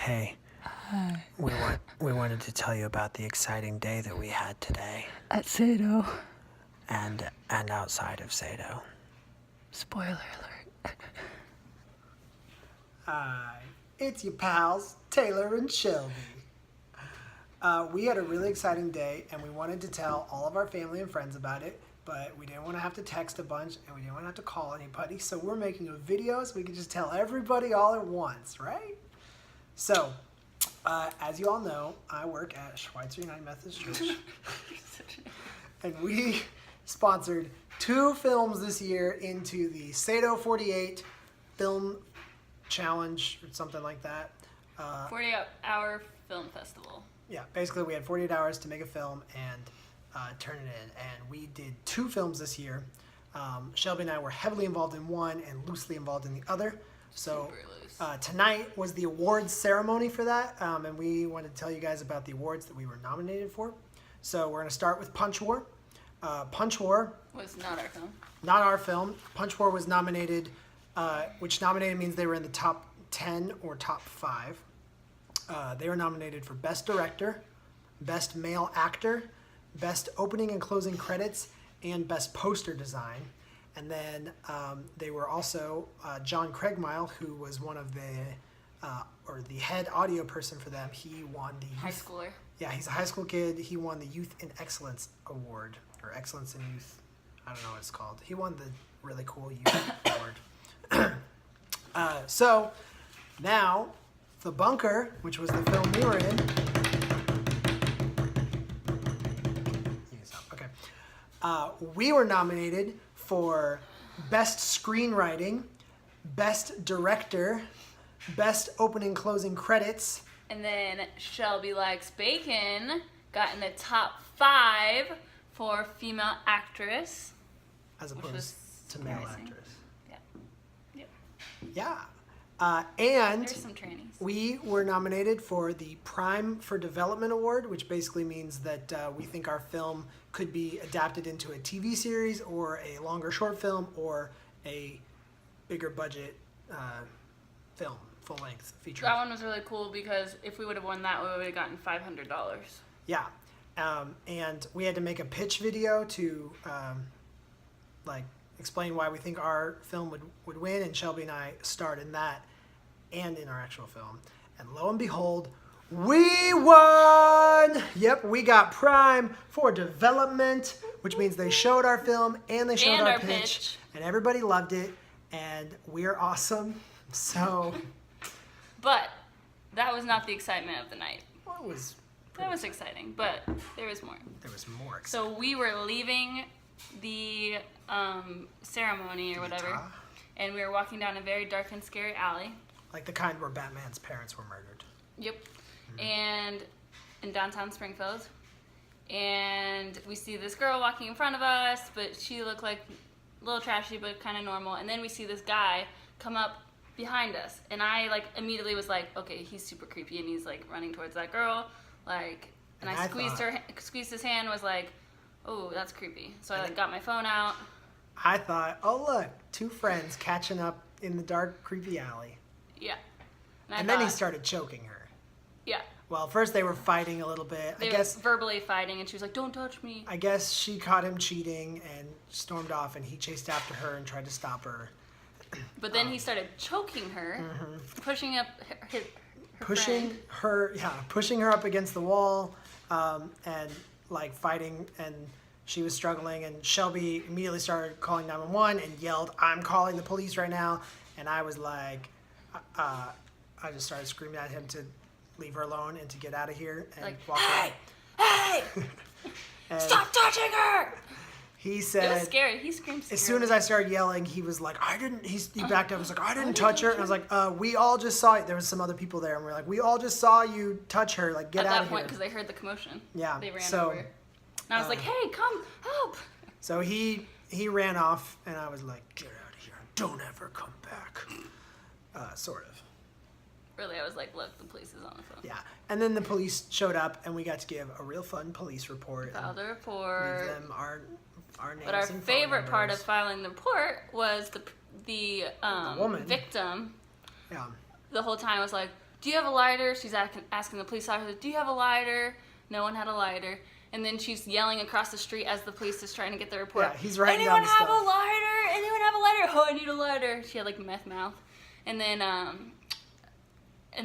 Hey, we wanted to tell you about the exciting day that we had today. At SATO. And outside of SATO. Spoiler alert. Hi, it's your pals, Taylor and Shelby. We had a really exciting day and we wanted to tell all of our family and friends about it, but we didn't want to have to text a bunch and we didn't want to have to call anybody, so we're making a video so we can just tell everybody all at once, right? So, as you all know, I work at Schweitzer United Methodist Church, and we sponsored 2 films this year into the SATO48 film challenge or something like that. 48-hour film festival. Yeah, basically we had 48 hours to make a film and turn it in, and we did 2 films this year. Shelby and I were heavily involved in one and loosely involved in the other. So tonight was the awards ceremony for that, and we wanted to tell you guys about the awards that we were nominated for. So we're going to start with Punch War. Punch War was not our film. Not our film. Punch War was nominated, which nominated means they were in the top 10 or top 5. They were nominated for Best Director, Best Male Actor, Best Opening and Closing Credits, and Best Poster Design. And then they were also John Craigmile, who was one of the head audio person for them. He won the high schooler. Yeah, he's a high school kid. He won the Youth in Excellence Award, or Excellence in Youth. I don't know what it's called. He won the really cool youth award. So now, The Bunker, which was the film we were in. Okay. We were nominated for Best Screenwriting, Best Director, Best Opening Closing Credits. And then Shelby Likes Bacon got in the top 5 for female actress. As opposed to male actress. Yeah. Yep. Yeah. And there's some trannies. We were nominated for the Prime for Development Award, which basically means that we think our film could be adapted into a TV series or a longer short film or a bigger budget film, full-length feature. That one was really cool because if we would have won that, we would have gotten $500. Yeah. And we had to make a pitch video to explain why we think our film would win, and Shelby and I starred in that and in our actual film. And lo and behold, we won! Yep, we got Prime for Development, which means they showed our film and they showed our pitch, and everybody loved it, and we're awesome. So, but that was not the excitement of the night. Well, that was exciting, but there was more. There was more. So we were leaving the ceremony or whatever, and we were walking down a very dark and scary alley. Like the kind where Batman's parents were murdered. Yep. And in downtown Springfield. And we see this girl walking in front of us, but she looked like a little trashy, but kind of normal. And then we see this guy come up behind us. And I immediately was like, okay, he's super creepy, and he's running towards that girl. And I squeezed his hand, was like, oh, that's creepy. So I got my phone out. I thought, oh look, 2 friends catching up in the dark, creepy alley. Yeah. And then he started choking her. Yeah. Well, first they were fighting a little bit. They were verbally fighting, and she was like, don't touch me. I guess she caught him cheating and stormed off, and he chased after her and tried to stop her. But then he started choking her, pushing up her pushing her up against the wall, and fighting, and she was struggling, and Shelby immediately started calling 911 and yelled, "I'm calling the police right now." And I was like, I just started screaming at him to leave her alone and to get out of here and walk away. Hey! Stop touching her! He said, it was scary. He screamed as soon as I started yelling, he was like, he backed up. He was like, I didn't touch her. And I was like, we all just saw it. There was some other people there, and we're like, we all just saw you touch her. Get out of here. At that point, because they heard the commotion. Yeah. They ran over. And I was like, hey, come, help. So he ran off, and I was like, get out of here. Don't ever come back. Sort of. Really, I was like, look, the police is on the phone. Yeah. And then the police showed up, and we got to give a real fun police report. Filed a report. Leave them our names. But our favorite part of filing the report was the woman. victim. Yeah. The whole time was like, do you have a lighter? She's asking the police officer, do you have a lighter? No one had a lighter. And then she's yelling across the street as the police is trying to get the report. Yeah, he's writing Anyone down the have stuff. a lighter? Anyone have a lighter? Oh, I need a lighter. She had like meth mouth. And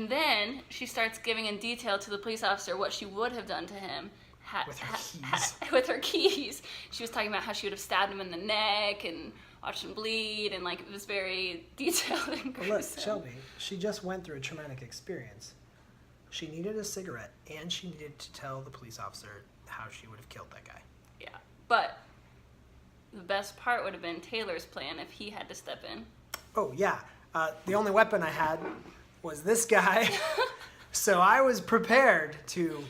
then she starts giving in detail to the police officer what she would have done to him. With her keys. With her keys. She was talking about how she would have stabbed him in the neck and watched him bleed, and like it was very detailed and But gruesome. look, Shelby, she just went through a traumatic experience. She needed a cigarette, and she needed to tell the police officer how she would have killed that guy. Yeah, but the best part would have been Taylor's plan if he had to step in. Oh, yeah. The only weapon I had was this guy. So I was prepared to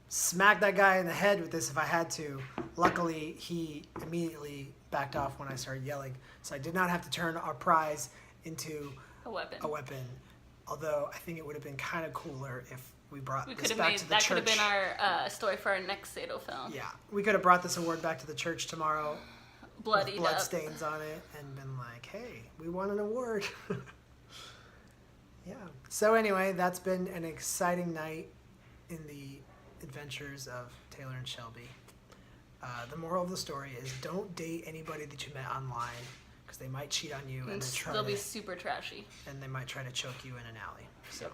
smack that guy in the head with this if I had to. Luckily, he immediately backed off when I started yelling. So I did not have to turn our prize into A weapon. a weapon. Although I think it would have been kind of cooler if we brought We this could have back made to the that. church. Could have been our story for our next Sato film. Yeah, we could have brought this award back to the church tomorrow Bloodied with blood up. stains on it and been like, hey, we won an award. Yeah. So anyway, that's been an exciting night in the adventures of Taylor and Shelby. The moral of the story is don't date anybody that you met online because they might cheat on you and then They'll be and super trashy. they might try to choke you in an alley. So